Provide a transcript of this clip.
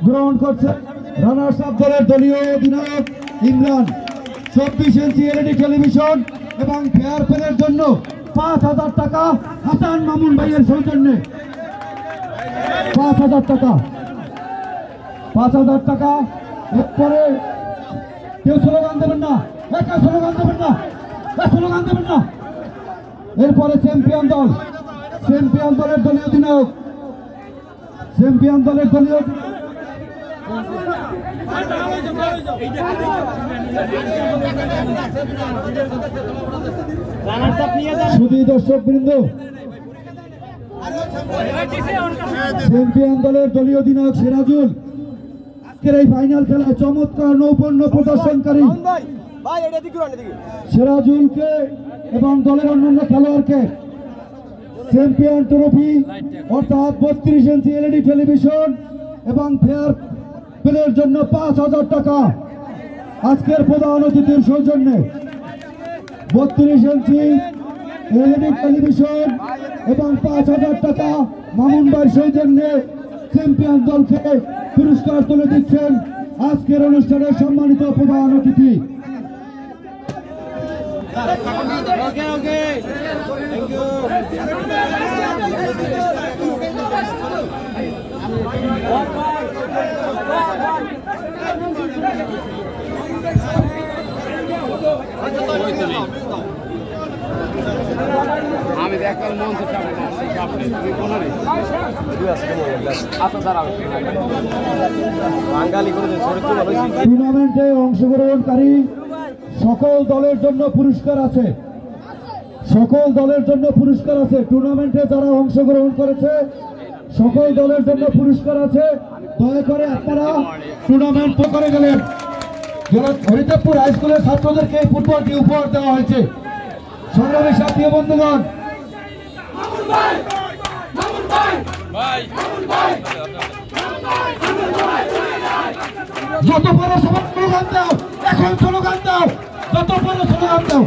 গ্রহণ করছে runners up দলের দলীয় অধিনায়ক ইমরান। 24 ইঞ্চি এলইডি টেলিভিশন এবং ফেয়ার প্লের জন্য 5000 টাকা হাসান মামুন ভাইয়ের সৌজন্যে। 5000 টাকা, 5000 টাকা। এরপরে কেউ স্লোগান দেবেন না, একা স্লোগান দেবেন না, স্লোগান দেবেন না। এরপরে চ্যাম্পিয়ন দলের দলীয় অধিনায়ক, চ্যাম্পিয়ন দলের দলীয় শুধু দর্শক বৃন্দ, চ্যাম্পিয়ন দলের দলীয় অধিনায়ক সিরাজুল আজকের এই ফাইনাল খেলায় চমৎকার নৈপুণ্য প্রদর্শনকারী সিরাজুলকে এবং দলের অন্যান্য খেলোয়াড়কে চ্যাম্পিয়ন ট্রফি অর্থাৎ 32 ইঞ্চি এলইডি টেলিভিশন এবং ফেয়ার প্লের জন্য 5000 টাকা আজকের প্রধান অতিথির সৌজন্যে। 32 ইঞ্চি এলইডি টেলিভিশন এবং 5000 টাকা মামুন ভাইয়ের সৌজন্যে চ্যাম্পিয়ন দলকে পুরস্কার তুলে দিচ্ছেন আজকের অনুষ্ঠানের সম্মানিত প্রধান অতিথি। আমি দেখলাম মঞ্চ টুর্নামেন্টে অংশগ্রহণকারী সকল দলের জন্য পুরস্কার আছে, সকল দলের জন্য পুরস্কার আছে। টুর্নামেন্টে যারা অংশগ্রহণ করেছে সকল দলের জন্য পুরস্কার আছে। দয়া করে আপনারা টুর্নামেন্ট করে গেলেন। হরিদেবপুর হাই স্কুলের ছাত্রদেরকে এই ফুটবলটি উপহার দেওয়া হয়েছে। সংগ্রামী সাথী বন্ধুগণ, যত বড় সবার স্লোগান দাও, এখন স্লোগান দাও, যত বড় স্লোগান দাও।